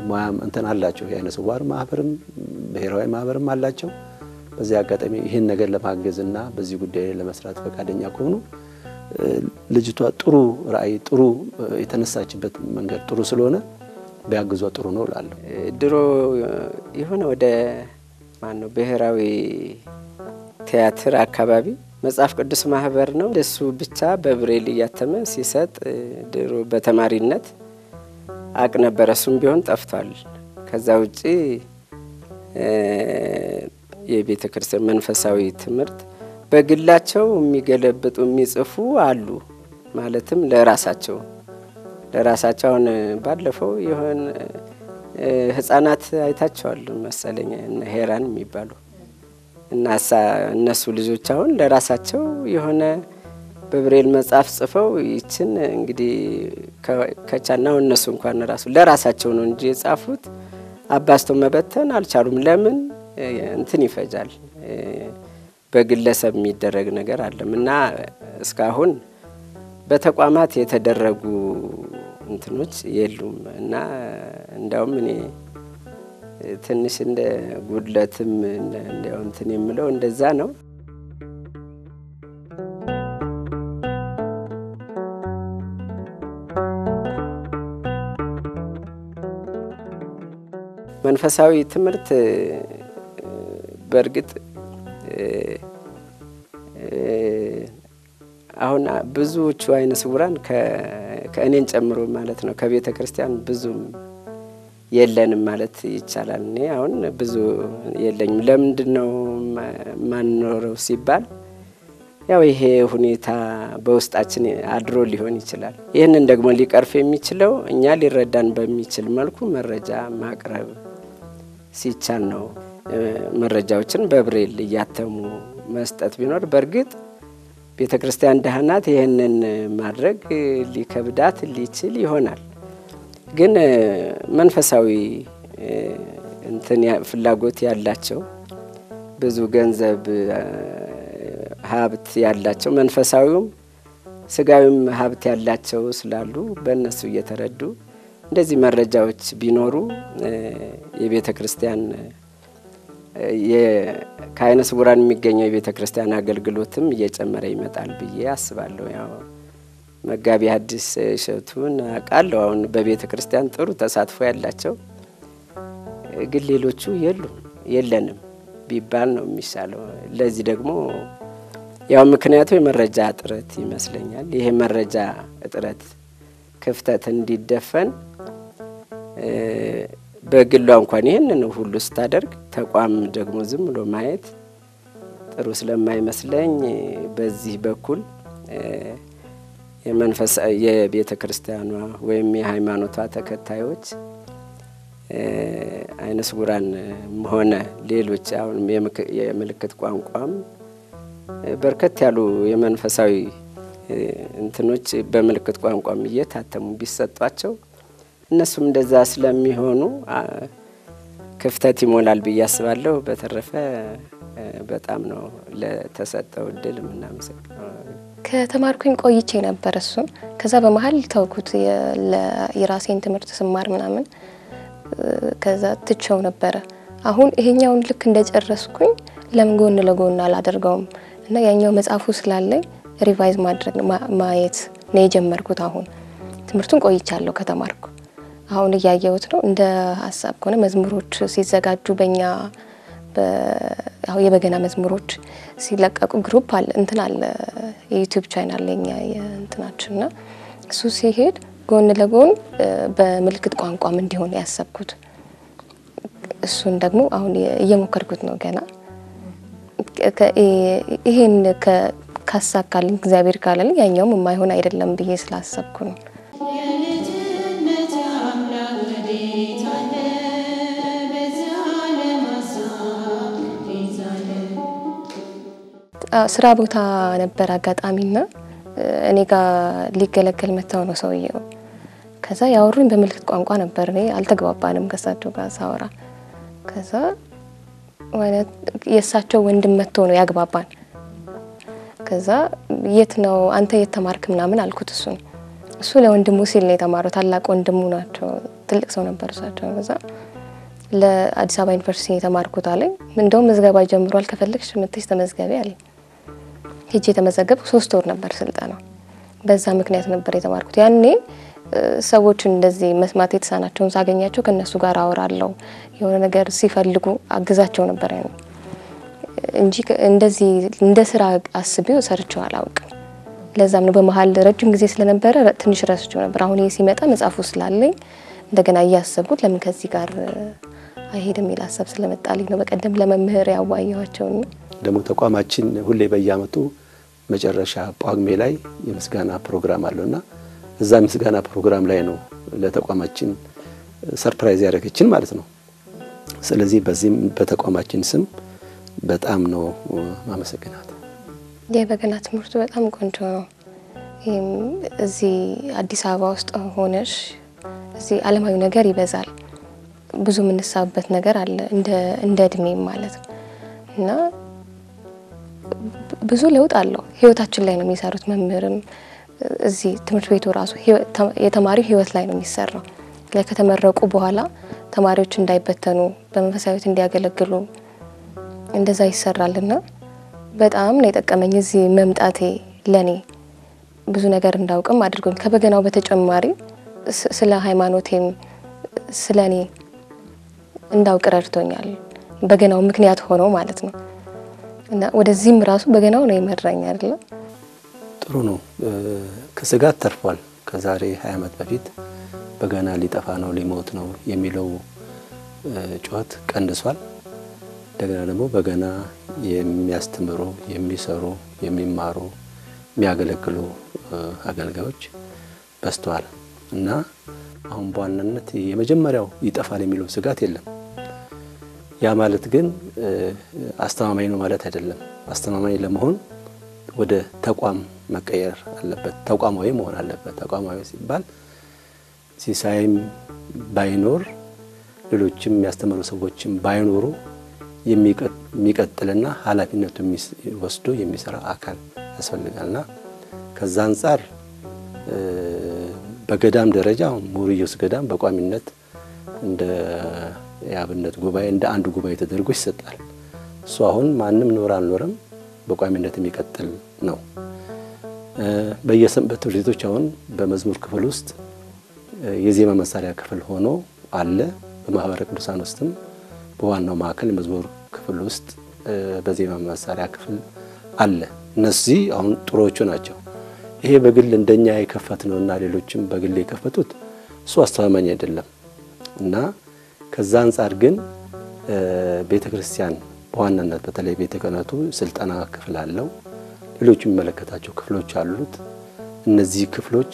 ሙያም እንትን አላቸው የአይነ ስውራን ማህበርም ብሔራዊ ማህበርም አላቸው በዚህ አጋጣሚ ይሄን ነገር ለማገዝና በዚህ ጉዳይ ለመስራት ፈቃደኛ ከሆኑ ልጅቷ ጥሩ ራዕይ ጥሩ የተነሳችበት መንገድ ጥሩ ስለሆነ ቢያግዟ ጥሩ ነው እላለሁ። ድሮ የሆነ ወደ ማነው ብሔራዊ ቲያትር አካባቢ መጽሐፍ ቅዱስ ማህበር ነው እሱ ብቻ በብሬል እያተመ ሲሰጥ ድሮ በተማሪነት አቅ ነበር እሱም ቢሆን ጠፍቷል። ከዛ ውጪ የቤተ ክርስቲያን መንፈሳዊ ትምህርት በግላቸው የሚገለብጡ የሚጽፉ አሉ ማለትም ለራሳቸው ባለፈው ይሆን ህፃናት አይታቸዋል መሰለኝ እና ሄራን የሚባሉ እና እነሱ ልጆች አሁን ለራሳቸው የሆነ በብሬል መጽሐፍ ጽፈው ይችን እንግዲህ ከቻናው እነሱ እንኳን ራሱ ለራሳቸው ነው እንጂ የጻፉት አባስቶ መበተን አልቻሉም። ለምን እንትን ይፈጃል በግለሰብ የሚደረግ ነገር አለምና እስካሁን በተቋማት የተደረጉ እንትኖች የሉም እና እንዳውም እኔ ትንሽ እንደ ጉድለትም እንደው እንትን የምለው እንደዛ ነው። መንፈሳዊ ትምህርት በርግጥ አሁን ብዙዎቹ አይነ ስውራን ከእኔን ጨምሮ ማለት ነው ከቤተ ክርስቲያን ብዙም የለንም ማለት ይቻላል። እኔ አሁን ብዙ የለኝም። ለምንድነው ማንኖረው ሲባል ያው ይሄ ሁኔታ በውስጣችን አድሮ ሊሆን ይችላል። ይሄንን ደግሞ ሊቀርፍ የሚችለው እኛ ሊረዳን በሚችል መልኩ መረጃ ማቅረብ ሲቻል ነው። መረጃዎችን በብሬል እያተሙ መስጠት ቢኖር በርግጥ ቤተ ክርስቲያን ደህናት ይሄንን ማድረግ ሊከብዳት ሊችል ይሆናል። ግን መንፈሳዊ እንትን ፍላጎት ያላቸው ብዙ ገንዘብ ሀብት ያላቸው መንፈሳዊውም ስጋዊም ሀብት ያላቸው ስላሉ በእነሱ እየተረዱ እንደዚህ መረጃዎች ቢኖሩ የቤተ ክርስቲያን ከአይነ ስውራን የሚገኘው የቤተ ክርስቲያን አገልግሎትም እየጨመረ ይመጣል ብዬ አስባለሁ። ያው መጋቢ ሐዲስ እሸቱን አውቃለሁ አሁን በቤተ ክርስቲያን ጥሩ ተሳትፎ ያላቸው ግን ሌሎቹ የለንም ቢባል ነው የሚሻለው። ለዚህ ደግሞ ያው ምክንያቱ የመረጃ እጥረት ይመስለኛል። ይሄ መረጃ እጥረት ክፍተት እንዲደፈን በግሏ እንኳን ይሄንን ሁሉ ስታደርግ ተቋም ደግሞ ዝም ብሎ ማየት ጥሩ ስለማይመስለኝ በዚህ በኩል የቤተ ክርስቲያኗ ወይም የሃይማኖቷ ተከታዮች አይነ ስውራን ሆነ ሌሎች አሁን የምልክት ቋንቋም በርከት ያሉ የመንፈሳዊ እንትኖች በምልክት ቋንቋም እየታተሙ ቢሰጧቸው እነሱም እንደዛ ስለሚሆኑ ክፍተት ይሞላል ብዬ አስባለሁ። በተረፈ በጣም ነው ለተሰጠው እድል ምናመሰግነው። ከተማርኩኝ ቆይቼ ነበር እሱ ከዛ በመሃል ተውኩት የራሴን ትምህርት ስማር ምናምን ከዛ ትቼው ነበር። አሁን ይሄኛውን ልክ እንደጨረስኩኝ ለምን ጎን ለጎን አላደርገውም እና ያኛው መጽሐፉ ስላለኝ ሪቫይዝ ማድረግ ማየት ነው የጀመርኩት። አሁን ትምህርቱን ቆይቻለሁ ከተማርኩ አሁን ያያየሁት ነው። እንደ ሐሳብ ከሆነ መዝሙሮች ሲዘጋጁ በእኛ የበገና መዝሙሮች ሲለቀቁ ግሩፕ አለ እንትን አለ የዩቲዩብ ቻናል ለኛ የእንትናችንና እሱ ሲሄድ ጎን ለጎን በምልክት ቋንቋም እንዲሆን ያሰብኩት እሱን ደግሞ አሁን እየሞከርኩት ነው ገና። ይሄን ካሳካልኝ እግዚአብሔር ካለልኝ ያኛውም የማይሆን አይደለም ብዬ ስላሰብኩ ነው። ስራ ቦታ ነበር አጋጣሚና እኔ ጋር ሊገለገል መጣው ነው ሰውየው። ከዛ ያወሩኝ በምልክት ቋንቋ ነበር። እኔ አልተግባባንም ከሳቸው ጋር ሳወራ። ከዛ ማለት የሳቸው ወንድም መጥቶ ነው ያግባባን። ከዛ የት ነው አንተ የተማርክ ምናምን አልኩት። እሱ ለወንድሙ ሲል ነው የተማረው። ታላቅ ወንድሙ ናቸው። ትልቅ ሰው ነበር እሳቸው። ከዛ ለአዲስ አበባ ዩኒቨርሲቲ የተማርኩት አለኝ። እንደውም መዝገባ ጀምሯል ከፈለግሽ መጥተሽ ተመዝገቢ አለኝ። ሄጄ ተመዘገብኩ። 3 ወር ነበር ስልጠናው። በዛ ምክንያት ነበር የተማርኩት። ያኔ ሰዎች እንደዚህ መስማት የተሳናቸውን ሳገኛቸው ከነሱ ጋር አወራለሁ። የሆነ ነገር ሲፈልጉ አግዛቸው ነበር ያኔ እንጂ እንደዚህ እንደ ስራ አስቤው ሰርቼው አላውቅም። ለዛም ነው በመሃል ረጅም ጊዜ ስለነበረ ትንሽ ረስቼው ነበር። አሁን ይሄ ሲመጣ መጻፉ ስላለኝ እንደገና እያሰብኩት ለምን ከዚህ ጋር አይሄድም ይላሰብ ስለመጣልኝ ነው። በቀደም ለመምህር ያዋያቸው ነው። ደግሞ ተቋማችን ሁሌ በየአመቱ መጨረሻ ጳጉሜ ላይ የምስጋና ፕሮግራም አለውና እዛ ምስጋና ፕሮግራም ላይ ነው ለተቋማችን ሰርፕራይዝ ያደረገችን ማለት ነው። ስለዚህ በዚህም በተቋማችን ስም በጣም ነው ማመሰግናት። የበገና ትምህርቱ በጣም ቆንጆ ነው። እዚህ አዲስ አበባ ውስጥ ሆነሽ እዚህ ዓለማዊ ነገር ይበዛል። ብዙ ምንሳበት ነገር አለ እንደ እድሜም ማለት ነው እና ብዙ ለውጥ አለው። ህይወታችን ላይ ነው የሚሰሩት። መምህርም እዚህ ትምህርት ቤቱ ራሱ የተማሪ ህይወት ላይ ነው የሚሰራው። ከተመረቁ በኋላ ተማሪዎች እንዳይበተኑ በመንፈሳዊት እንዲያገለግሉ እንደዛ ይሰራልና በጣም ነው የጠቀመኝ እዚህ መምጣቴ። ለኔ ብዙ ነገር እንዳውቅም አድርጎኝ ከበገናው በተጨማሪ ስለ ሃይማኖቴም ስለኔ እንዳውቅ ረድቶኛል። በገናው ምክንያት ሆኖ ማለት ነው እና ወደዚህም ራሱ በገናው ነው ይመራኝ አይደል? ጥሩ ነው። ከስጋት ተርፏል። ከዛሬ 20 አመት በፊት በገና ሊጠፋ ነው ሊሞት ነው የሚለው ጩኸት ቀንሷል። እንደገና ደግሞ በገና የሚያስተምሩ የሚሰሩ የሚማሩ የሚያገለግሉ አገልጋዮች በስተዋል እና አሁን በዋናነት የመጀመሪያው ይጠፋል የሚለው ስጋት የለም። ያ ማለት ግን አስተማማኝ ነው ማለት አይደለም። አስተማማኝ ለመሆን ወደ ተቋም መቀየር አለበት። ተቋማዊ መሆን አለበት። ተቋማዊ ሲባል ሲሳይም ባይኖር ሌሎችም የሚያስተምሩ ሰዎችም ባይኖሩ የሚቀጥልና ኃላፊነቱ ወስዶ የሚሰራ አካል ያስፈልጋልና ከዛ አንፃር በገዳም ደረጃ ሙሪዮስ ገዳም በቋሚነት እንደ ያብነት ጉባኤ እንደ አንድ ጉባኤ ተደርጎ ይሰጣል። እሱ አሁን ማንም ኖር አልኖርም በቋሚነት የሚቀጥል ነው። በየሰንበት ትምህርት ቤቶች አሁን በመዝሙር ክፍል ውስጥ የዜማ መሳሪያ ክፍል ሆኖ አለ። በማህበረ ቅዱሳን ውስጥም በዋናው ማዕከል የመዝሙር ክፍል ውስጥ በዜማ መሳሪያ ክፍል አለ። እነዚህ አሁን ጥሩዎቹ ናቸው። ይሄ በግል እንደኛ የከፈትነውና ሌሎችም በግል የከፈቱት እሱ አስተማማኝ አይደለም እና ከዛ አንፃር ግን ቤተክርስቲያን በዋናነት በተለይ ቤተ ክህነቱ ስልጠና ክፍል አለው። ሌሎች የሚመለከታቸው ክፍሎች አሉት። እነዚህ ክፍሎች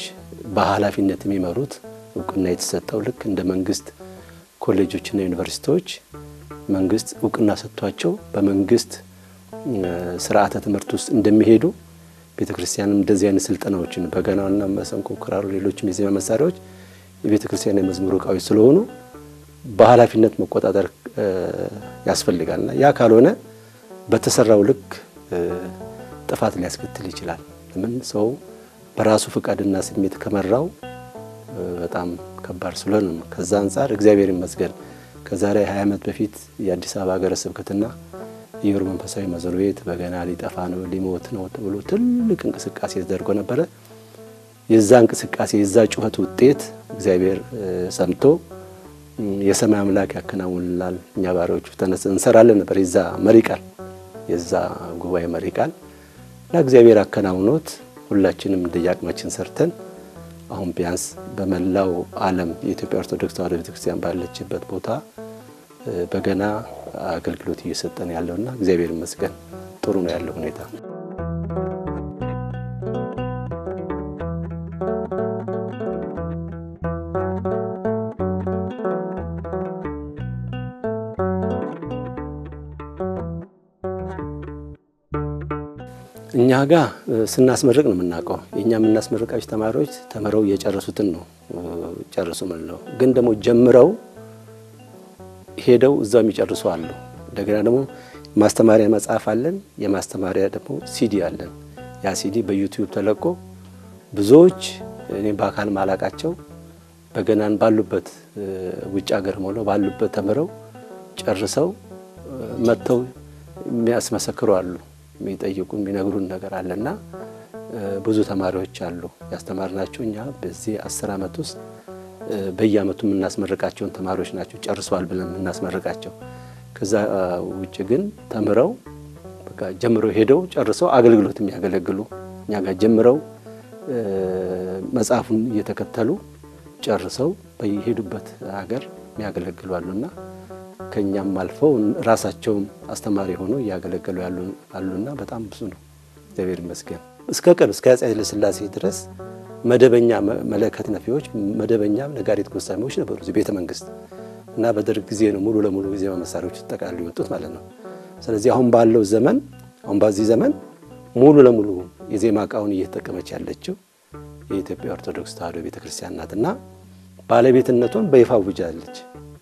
በኃላፊነት የሚመሩት እውቅና የተሰጠው ልክ እንደ መንግስት ኮሌጆችና ዩኒቨርሲቲዎች መንግስት እውቅና ሰጥቷቸው በመንግስት ስርዓተ ትምህርት ውስጥ እንደሚሄዱ ቤተክርስቲያንም እንደዚህ አይነት ስልጠናዎችን በገናና መሰንቆ ክራሩ ሌሎችም የዜማ መሳሪያዎች የቤተክርስቲያን የመዝሙር ዕቃዎች ስለሆኑ በኃላፊነት መቆጣጠር ያስፈልጋልና ያ ካልሆነ በተሰራው ልክ ጥፋት ሊያስከትል ይችላል። ለምን ሰው በራሱ ፍቃድና ስሜት ከመራው በጣም ከባድ ስለሆነ ነው። ከዛ አንፃር እግዚአብሔር ይመስገን ከዛሬ 20 አመት በፊት የአዲስ አበባ ሀገረ ስብከትና የዮር መንፈሳዊ መዝሙር ቤት በገና ሊጠፋ ነው ሊሞት ነው ተብሎ ትልቅ እንቅስቃሴ ተደርጎ ነበር። የዛ እንቅስቃሴ የዛ ጩኸት ውጤት እግዚአብሔር ሰምቶ የሰማይ አምላክ ያከናውንላል እኛ ባሪያዎቹ ተነስተን እንሰራለን ነበር የዛ መሪ ቃል የዛ ጉባኤ መሪ ቃል ለእግዚአብሔር አከናውኖት ሁላችንም እንደያቅማችን ሰርተን አሁን ቢያንስ በመላው ዓለም የኢትዮጵያ ኦርቶዶክስ ተዋሕዶ ቤተክርስቲያን ባለችበት ቦታ በገና አገልግሎት እየሰጠን ያለውና እግዚአብሔር ይመስገን ጥሩ ነው ያለው ሁኔታ። እኛ ጋር ስናስመርቅ ነው የምናውቀው። የኛ የምናስመርቃቸው ተማሪዎች ተመረው እየጨረሱትን ነው ጨርሱ ማለት ግን ደግሞ ጀምረው ሄደው እዛው የሚጨርሱ አሉ። እንደገና ደግሞ ማስተማሪያ መጽሐፍ አለን። የማስተማሪያ ደግሞ ሲዲ አለን። ያ ሲዲ በዩቲዩብ ተለቆ ብዙዎች እኔ በአካል ማላቃቸው በገናን ባሉበት ውጭ ሀገር ሞሎ ባሉበት ተምረው ጨርሰው መተው የሚያስመሰክሩ አሉ። የሚጠይቁ የሚነግሩን ነገር አለና ብዙ ተማሪዎች አሉ ያስተማርናቸው። እኛ በዚህ 10 አመት ውስጥ በየአመቱ የምናስመርቃቸው ተማሪዎች ናቸው ጨርሰዋል ብለን የምናስመርቃቸው። ከዛ ውጭ ግን ተምረው በቃ ጀምረው ሄደው ጨርሰው አገልግሎት የሚያገለግሉ እኛ ጋር ጀምረው መጽሐፉን እየተከተሉ ጨርሰው በየሄዱበት ሀገር የሚያገለግሉ አሉና ከኛም አልፈው ራሳቸው አስተማሪ ሆነው ያገለገሉ ያሉና በጣም ብዙ ነው። እግዚአብሔር ይመስገን። እስከ አፄ ኃይለ ሥላሴ ድረስ መደበኛ መለከት ነፊዎች መደበኛ ነጋሪት ጎሳሚዎች ነበሩ እዚህ ቤተ መንግስት እና በደርግ ጊዜ ነው ሙሉ ለሙሉ ጊዜ መሳሪያዎች ተጠቃልለው የወጡት ማለት ነው። ስለዚህ አሁን ባለው ዘመን በዚህ ዘመን ሙሉ ለሙሉ የዜማ ዕቃውን እየተጠቀመች ያለችው የኢትዮጵያ ኦርቶዶክስ ተዋሕዶ ቤተክርስቲያን ናትና ባለቤትነቱን በይፋ ውጃለች።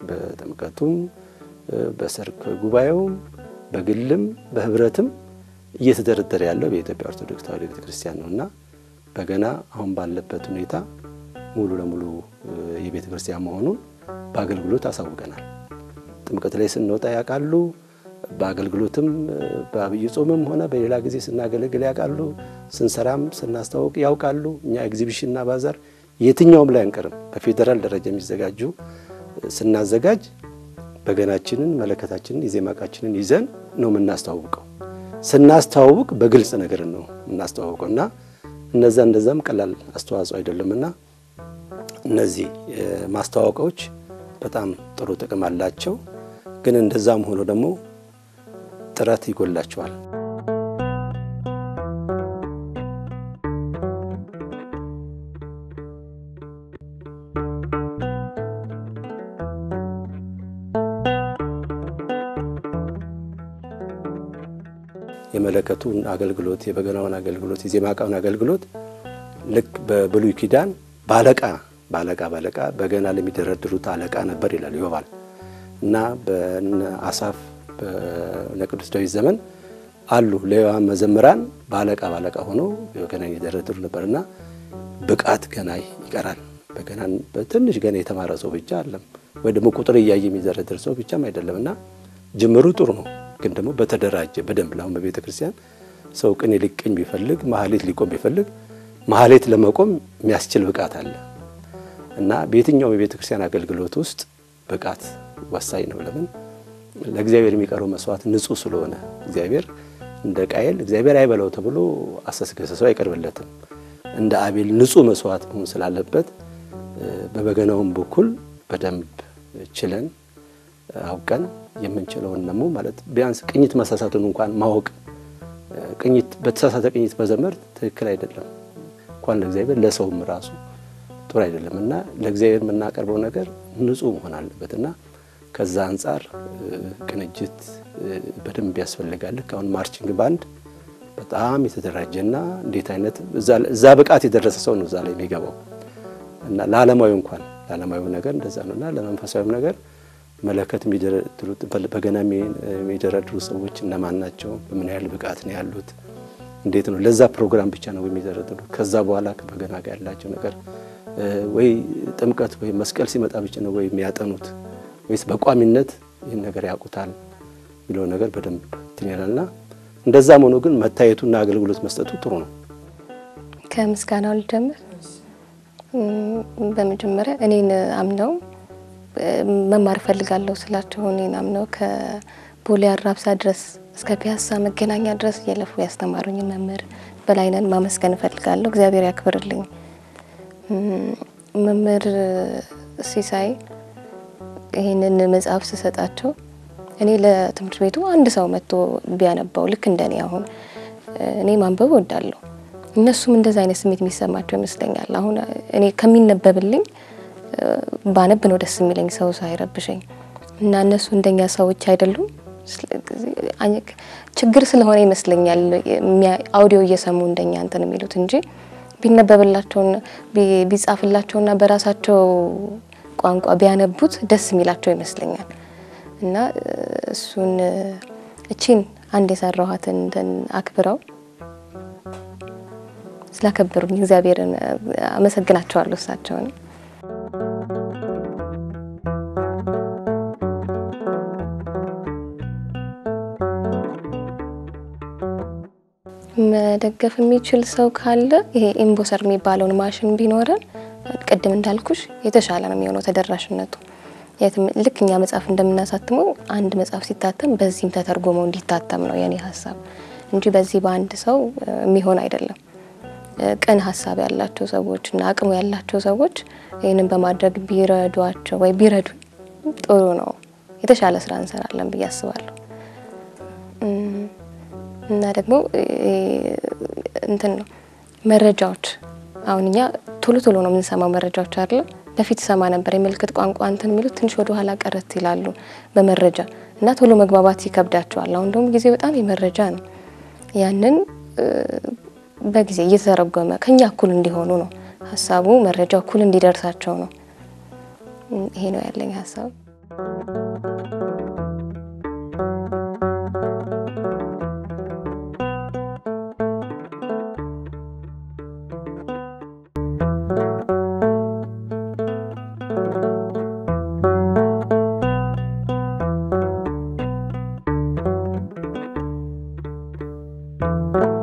በጥምቀቱም በሰርክ ጉባኤውም በግልም በህብረትም እየተደረደረ ያለው በኢትዮጵያ ኦርቶዶክስ ተዋሕዶ ቤተክርስቲያን ነውና በገና አሁን ባለበት ሁኔታ ሙሉ ለሙሉ የቤተክርስቲያን መሆኑን በአገልግሎት አሳውቀናል። ጥምቀት ላይ ስንወጣ ያውቃሉ። በአገልግሎትም በአብይ ጾምም ሆነ በሌላ ጊዜ ስናገለግል ያውቃሉ። ስንሰራም ስናስተዋውቅ ያውቃሉ። እኛ ኤግዚቢሽንና ባዛር የትኛውም ላይ አንቀርም። በፌደራል ደረጃ የሚዘጋጁ ስናዘጋጅ በገናችንን መለከታችንን የዜማ ዕቃችንን ይዘን ነው የምናስተዋውቀው። ስናስተዋውቅ በግልጽ ነገር ነው የምናስተዋውቀውና እንደዛም ቀላል አስተዋጽኦ አይደለምና እነዚህ ማስተዋወቂያዎች በጣም ጥሩ ጥቅም አላቸው። ግን እንደዛም ሆኖ ደግሞ ጥረት ይጎላቸዋል። የመለከቱን አገልግሎት የበገናውን አገልግሎት የዜማ ዕቃውን አገልግሎት ልክ በብሉይ ኪዳን ባለቃ በገና ለሚደረድሩት አለቃ ነበር ይላል ዮባል እና በአሳፍ በቅዱስ ዳዊት ዘመን አሉ ሌዋውያን መዘምራን ባለቃ ሆነው በገና ይደረድሩ ነበርና ብቃት ገና ይቀራል። በገናን በትንሽ ገና የተማረ ሰው ብቻ አይደለም ወይ ደግሞ ቁጥር እያየ የሚደረድር ሰው ብቻም አይደለምና ጅምሩ ጥሩ ነው። ግን ደግሞ በተደራጀ በደንብ ነው በቤተክርስቲያን ሰው ቅኔ ሊቀኝ ቢፈልግ ማህሌት ሊቆም ቢፈልግ ማህሌት ለመቆም የሚያስችል ብቃት አለ እና በየትኛው የቤተክርስቲያን አገልግሎት ውስጥ ብቃት ወሳኝ ነው። ለምን ለእግዚአብሔር የሚቀርበው መስዋዕት ንጹህ ስለሆነ እግዚአብሔር እንደ ቃየል እግዚአብሔር አይበላው ተብሎ አሰስገሰሰው አይቀርብለትም። እንደ አቤል ንጹህ መስዋዕት መሆን ስላለበት በበገናውም በኩል በደንብ ችለን አውቀን የምንችለውን ደግሞ ማለት ቢያንስ ቅኝት መሳሳቱን እንኳን ማወቅ ቅኝት በተሳሳተ ቅኝት መዘመር ትክክል አይደለም። እንኳን ለእግዚአብሔር ለሰውም ራሱ ጥሩ አይደለምና ለእግዚአብሔር የምናቀርበው ነገር ንጹህ መሆን አለበትና ከዛ አንፃር ቅንጅት በደንብ ያስፈልጋል። አሁን ማርቺንግ ባንድ በጣም የተደራጀና እንዴት አይነት እዛ ብቃት የደረሰ ሰው ነው እዛ ላይ የሚገባው እና ለዓለማዊ ነገር እንደዛ ነውና ለመንፈሳዊ ነገር መለከት የሚደረድሩት በገና የሚደረድሩ ሰዎች እነማን ናቸው? በምን ያህል ብቃት ነው ያሉት? እንዴት ነው ለዛ ፕሮግራም ብቻ ነው የሚደረድሩ? ከዛ በኋላ ከበገና ጋር ያላቸው ነገር ወይ ጥምቀት ወይ መስቀል ሲመጣ ብቻ ነው ወይ የሚያጠኑት ወይስ በቋሚነት ይሄን ነገር ያውቁታል የሚለው ነገር በደንብ ትኛልና እንደዛም ሆኖ ግን መታየቱና አገልግሎት መስጠቱ ጥሩ ነው። ከምስጋናው ልጀምር። በመጀመሪያ እኔን አምነው መማር ፈልጋለሁ ስላቸው እኔን አምነው ከቦሌ አራብሳ ድረስ እስከ ፒያሳ መገናኛ ድረስ እየለፉ ያስተማሩኝ መምህር በላይነን ማመስገን ፈልጋለሁ። እግዚአብሔር ያክብርልኝ። መምህር ሲሳይ ይሄንን መጽሐፍ ስሰጣቸው እኔ ለትምህርት ቤቱ አንድ ሰው መጥቶ ቢያነባው ልክ እንደኔ አሁን እኔ ማንበብ ወዳለሁ እነሱም እንደዛ አይነት ስሜት የሚሰማቸው ይመስለኛል። አሁን እኔ ከሚነበብልኝ ባነብ ነው ደስ የሚለኝ ሰው ሳይረብሸኝ እና እነሱ እንደኛ ሰዎች አይደሉም ችግር ስለሆነ ይመስለኛል አውዲዮ እየሰሙ እንደኛ እንትን የሚሉት እንጂ ቢነበብላቸውና ቢጻፍላቸውና በራሳቸው ቋንቋ ቢያነቡት ደስ የሚላቸው ይመስለኛል እና እሱን እቺን አንድ የሰራኋትን እንትን አክብረው ስላከበሩኝ እግዚአብሔርን አመሰግናቸዋለሁ እሳቸውን መደገፍ የሚችል ሰው ካለ ይሄ ኢምቦሰር የሚባለውን ማሽን ቢኖረን ቀደም እንዳልኩሽ የተሻለ ነው የሚሆነው ተደራሽነቱ ልክኛ መጽሐፍ እንደምናሳትመው አንድ መጽሐፍ ሲታተም በዚህም ተተርጎሞ እንዲታተም ነው የኔ ሐሳብ እንጂ በዚህ በአንድ ሰው የሚሆን አይደለም ቀን ሐሳብ ያላቸው ሰዎች እና አቅሙ ያላቸው ሰዎች ይሄንን በማድረግ ቢረዷቸው ወይ ቢረዱ ጥሩ ነው የተሻለ ስራ እንሰራለን ብዬ አስባለሁ እና ደግሞ እንትን ነው መረጃዎች አሁንኛ ቶሎ ነው የምንሰማው መረጃዎች አይደል በፊት ሰማ ነበር የምልክት ቋንቋ እንትን የሚሉት ትንሽ ወደ ኋላ ቀረት ይላሉ በመረጃ እና ቶሎ መግባባት ይከብዳቸዋል አሁን ደግሞ ጊዜ በጣም የመረጃ ነው ያንን በጊዜ እየተረጎመ ከኛ እኩል እንዲሆኑ ነው ሐሳቡ መረጃው እኩል እንዲደርሳቸው ነው ይሄ ነው ያለኝ ሐሳብ Thank you.